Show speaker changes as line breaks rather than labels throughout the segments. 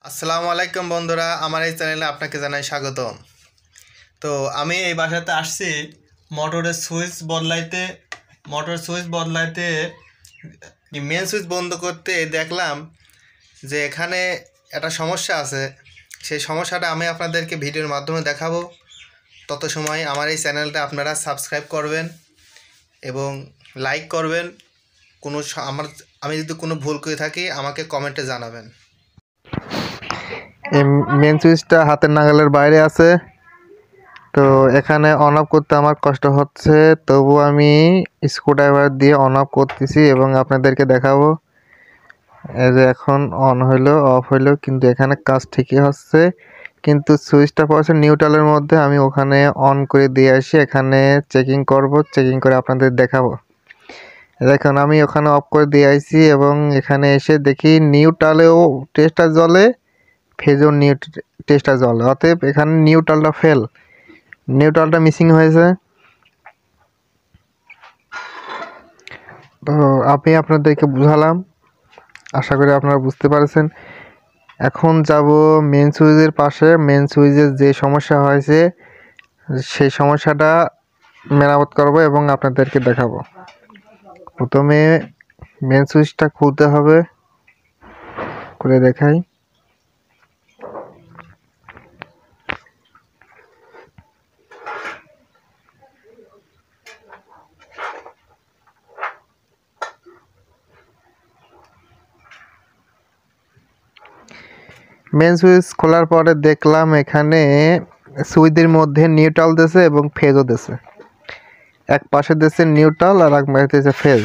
আসসালামু আলাইকুম বন্ধুরা, আমার এই চ্যানেলে আপনাকে জানাই স্বাগতম। তো আমি এই বাসাতে আসছি মোটরের সুইচ বদলাইতে। মোটর সুইচ বদলাইতে মেন সুইচ বন্ধ করতে দেখলাম যে এখানে একটা সমস্যা আছে। সেই সমস্যাটা আমি আপনাদেরকে ভিডিওর মাধ্যমে দেখাবো। তত সময় আমার এই চ্যানেলটা আপনারা সাবস্ক্রাইব করবেন এবং লাইক করবেন। আমি যদি কোনো ভুল করে থাকি আমাকে কমেন্টে জানাবেন। এই মেন সুইচটা হাতের নাগালের বাইরে আছে, তো এখানে অন অফ করতে আমার কষ্ট হচ্ছে, তবু আমি স্ক্রুড্রাইভার দিয়ে অন অফ করতেছি এবং আপনাদেরকে দেখাবো। এই যে এখন অন হইলো অফ হইলো, কিন্তু এখানে কাজ ঠিকই হচ্ছে, কিন্তু সুইচটা পড়েছে নিউট্রালের মধ্যে। আমি ওখানে অন করে দিয়ে আসি, এখানে চেকিং করব, চেকিং করে আপনাদের দেখাবো। দেখুন আমি ওখানে অফ করে দিয়ে আসি এবং এখানে এসে দেখি নিউট্রালেও টেস্টার জ্বলে, ফেজও টেস্টার জ্বলে, অতএব এখানে নিউট্রালটা ফেল, নিউট্রালটা মিসিং হয়েছে। তো আমি আপনাদেরকে বুঝালাম, আশা করি আপনারা বুঝতে পারছেন। এখন যাব মেন সুইচের পাশে। মেন সুইচের যে সমস্যা হয়েছে সেই সমস্যাটা মেরামত করব এবং আপনাদেরকে দেখাবো। প্রথমে মেন সুইচটা খুলতে হবে, খুলে দেখাই। মেন সুইচ খোলার পরে দেখলাম এখানে সুইচের মধ্যে নিউট্রাল দিয়েছে এবং ফেজও দিয়েছে। এক পাশে দিয়েছে নিউট্রাল আর এক পাশে দিয়েছে ফেজ।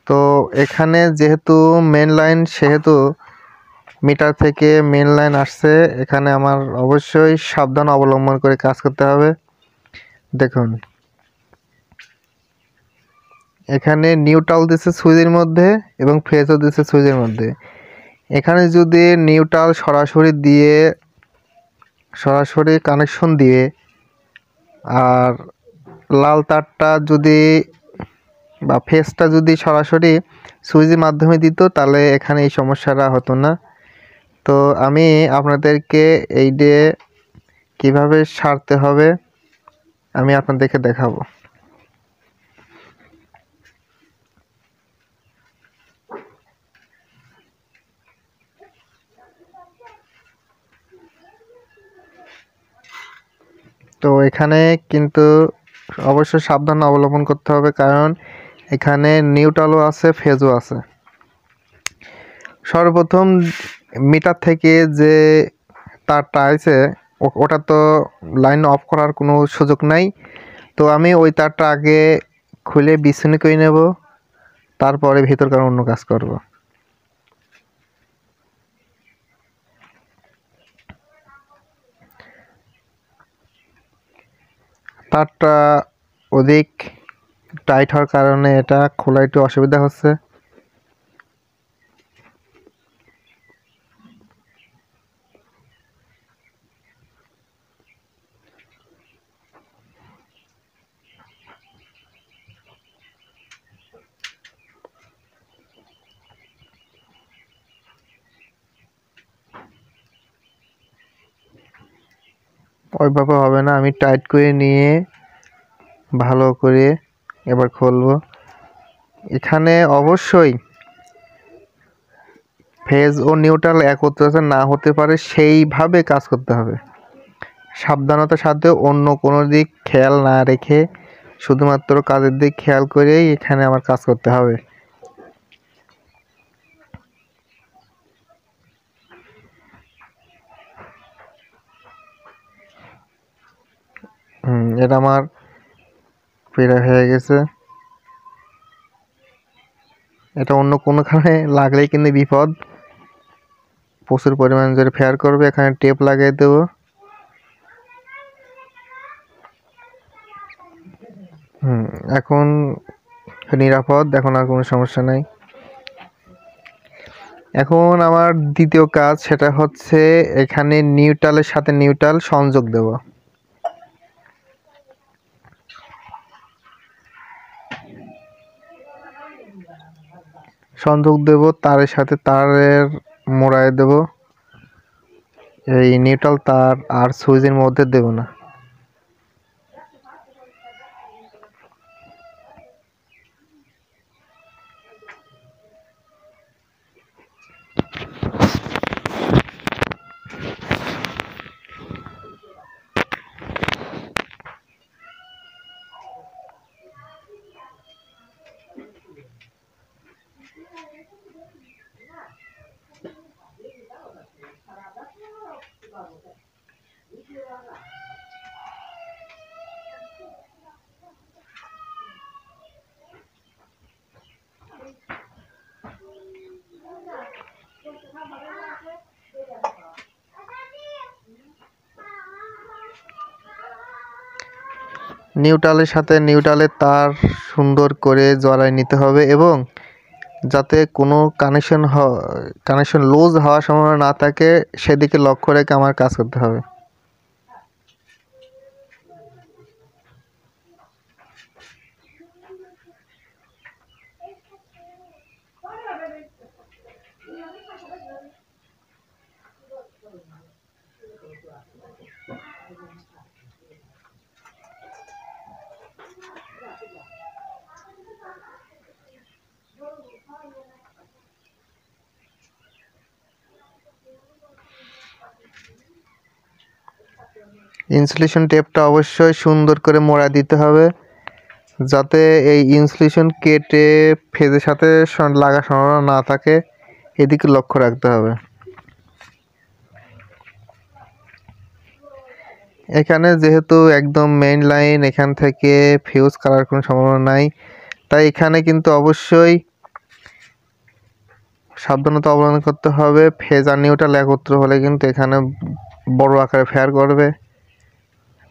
তো এখানে যেহেতু মেন লাইন, সেহেতু মিটার থেকে মেন লাইন আসছে, এখানে আমার অবশ্যই সাবধান অবলম্বন করে কাজ করতে হবে। দেখুন এখানে নিউট্রাল দিচ্ছে সুইচের মধ্যে এবং ফেজও দিচ্ছে সুইচের মধ্যে। এখানে যদি নিউট্রাল সরাসরি কানেকশন দিয়ে আর লাল তারটা যদি বা ফেজটা যদি সরাসরি সুইচের মাধ্যমে দিত, তাহলে এখানে এই সমস্যাটা হতো না। তো আমি আপনাদেরকে এই দিয়ে কীভাবে সারতে হবে আমি আপনাদেরকে দেখাবো। তো এখানে কিন্তু অবশ্যই সাবধান অবলম্বন করতে হবে, কারণ এখানে নিউট্রালও আছে, ফেজও আছে। সর্বপ্রথম মিটার থেকে যে তারটা আছে ওটা তো লাইন অফ করার কোনো সুযোগ নাই। তো আমি ওই তারটা আগে খুলে বিছুনি করে নেব, তারপরে ভিতরকার অন্য কাজ করব। তারটা অধিক টাইট হওয়ার কারণে এটা খোলা একটু অসুবিধা হচ্ছে। ওইভাবে হবে না, আমি টাইট করে নিয়ে ভালো করে এবার খুলবো। এখানে অবশ্যই ফেজ ও নিউট্রাল একত্রে না হতে পারে সেইভাবে কাজ করতে হবে। সাবধানতার সাথে অন্য কোনো দিক খেয়াল না রেখে শুধুমাত্র কাজের দিক খেয়াল করেই এখানে আমার কাজ করতে হবে। এটা আমার প্রায় হয়ে গেছে। এটা অন্য কোনোখানে লাগলেই কিন্তু বিপদ, প্রচুর পরিমাণ জোরে ফেয়ার করবে। এখানে টেপ লাগিয়ে দেবো। এখন নিরাপদ, এখন আর কোনো সমস্যা নাই। এখন আমার দ্বিতীয় কাজ, সেটা হচ্ছে এখানে নিউট্রালের সাথে নিউট্রাল সংযোগ দেব। তারের সাথে তারের মোড়ায় দেব। এই নিউট্রাল তার আর সুইচের মধ্যে দেব না। নিউট্রালের সাথে নিউট্রালের তার সুন্দর করে জড়ায় নিতে হবে এবং যাতে কোনো কানেকশন লুজ হওয়ার সম্ভাবনা না থাকে সেদিকে লক্ষ্য রেখে আমার কাজ করতে হবে। ইনসুলেশন টেপটা অবশ্যই সুন্দর করে মোড়া দিতে হবে যাতে এই ইনসুলেশন কেটে ফেজের সাথে লাগার সম্ভাবনা না থাকে, এদিকে লক্ষ্য রাখতে হবে। এখানে যেহেতু একদম মেইন লাইন, এখান থেকে ফিউজ করার কোনো সম্ভাবনা নাই, তাই এখানে কিন্তু অবশ্যই সাবধানতা অবলম্বন করতে হবে। ফেজ আর নিউট্রাল একত্র হলে কিন্তু এখানে বড় আকারে ফায়ার করবে,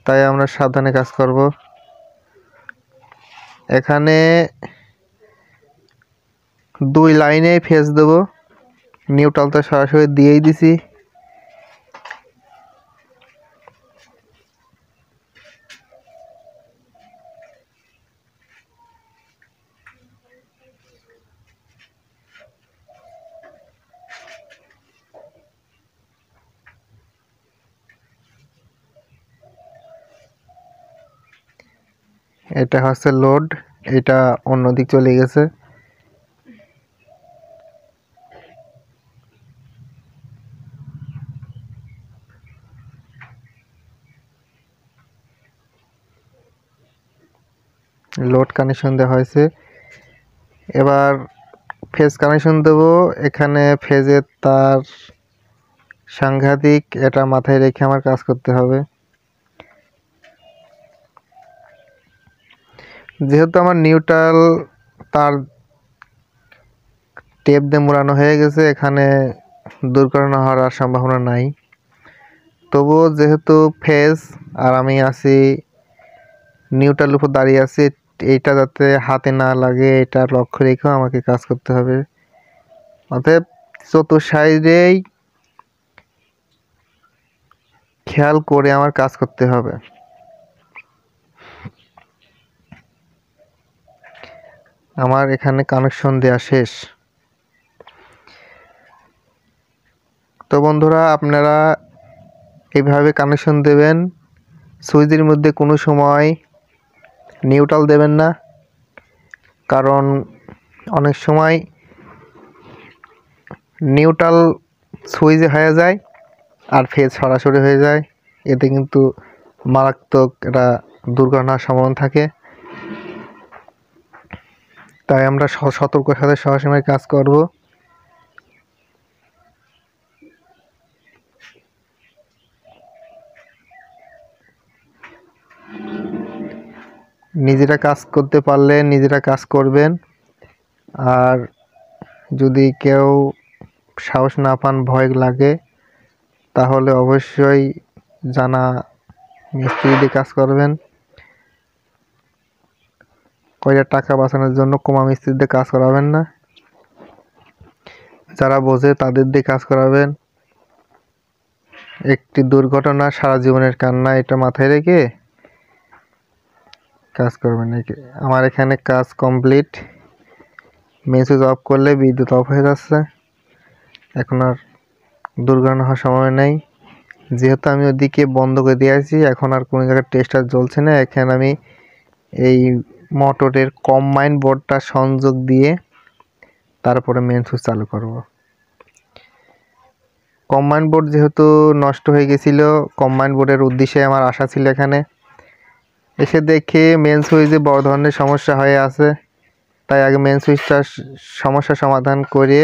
তাই আমরা সাবধানে কাজ করব। এখানে 2 লাইনে ফেজ দেব, নিউট্রাল তো সরাসরি দিয়েই দিছি। এটা হচ্ছে লোড, এটা অন্যদিক চলে গেছে। লোড কানেকশন দেওয়া হয়েছে, এবার ফেজ কানেকশন দেব। এখানে ফেজের তার সাংঘাতিক, এটা মাথায় রেখে আমার কাজ করতে হবে। যেহেতু আমার নিউট্রাল তার টেপ দিয়ে মোড়ানো হয়ে গেছে, এখানে দুর্ঘটনা হওয়ার আর সম্ভাবনা নাই। তবুও যেহেতু ফেজ আর আমি আছি নিউট্রাল উপর দাঁড়িয়ে আছি, এইটা যাতে হাতে না লাগে এটা লক্ষ্য রেখেও আমাকে কাজ করতে হবে। অতএব চতুর সাইডেই খেয়াল করে আমার কাজ করতে হবে। আমার এখানে কানেকশন দেওয়া শেষ। তো বন্ধুরা, আপনারা এইভাবে কানেকশন দেবেন। সুইচের মধ্যে কোনো সময় নিউট্রাল দেবেন না, কারণ অনেক সময় নিউট্রাল সুইচে হয়ে যায় আর ফেজ সরাসরি হয়ে যায়, এতে কিন্তু মারাত্মক একটা দুর্ঘটনার সম্ভাবনা থাকে। তাই আমরা সতর্কের সাথে সবসময় কাজ করব। নিজেরা কাজ করতে পারলে নিজেরা কাজ করবেন, আর যদি কেউ সাহস না পান, ভয় লাগে, তাহলে অবশ্যই জানা মিস্ত্রি দিয়ে কাজ করবেন। কয়টা টাকা বাঁচানোর জন্য কমা মিস্ত্রি দিয়ে কাজ করাবেন না, যারা বোঝে তাদের দিয়ে কাজ করাবেন। একটি দুর্ঘটনা সারা জীবনের কান্না, এটা মাথায় রেখে কাজ করবেন। আমার এখানে কাজ কমপ্লিট। মেসেজ অফ করলে বিদ্যুৎ অফ হয়ে যাচ্ছে, এখন আর দুর্ঘটনা হওয়ার সময় নেই। যেহেতু আমি ওদিকে বন্ধ করে দিয়েছি, এখন আর কোনো জায়গায় টেস্টার জ্বলছে না। এখানে আমি এই মোটরের কম্বাইন বোর্ডটা সংযোগ দিয়ে তারপরে মেন সুইচ চালু করব। কম্বাইন বোর্ড যেহেতু নষ্ট হয়ে গেছিল, কম্বাইন বোর্ডের উদ্দেশ্যে আমার আশা ছিল এখানে এসে দেখে মেন সুইচে বড় ধরনের সমস্যা হয়ে আছে। তাই আগে মেন সুইচটা সমস্যা সমাধান করে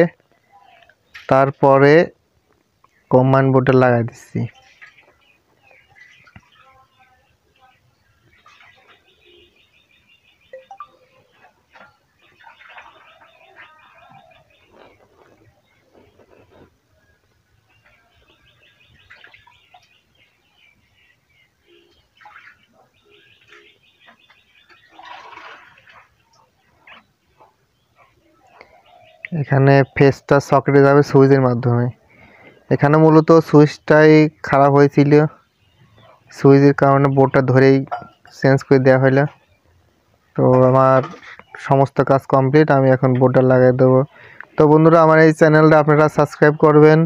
তারপরে কম্বাইন বোর্ডে লাগাই দিচ্ছি। এখানে ফেসটা সকেটে যাবে সুইচের মাধ্যমে। এখানে মূলত সুইচটাই খারাপ হয়েছিল, সুইচের কারণে বোর্ডটা ধরেই চেঞ্জ করে দেওয়া হলো। তো আমার সমস্ত কাজ কমপ্লিট, আমি এখন বোর্ডটা লাগিয়ে দেবো। তো বন্ধুরা, আমার এই চ্যানেলটা আপনারা সাবস্ক্রাইব করবেন।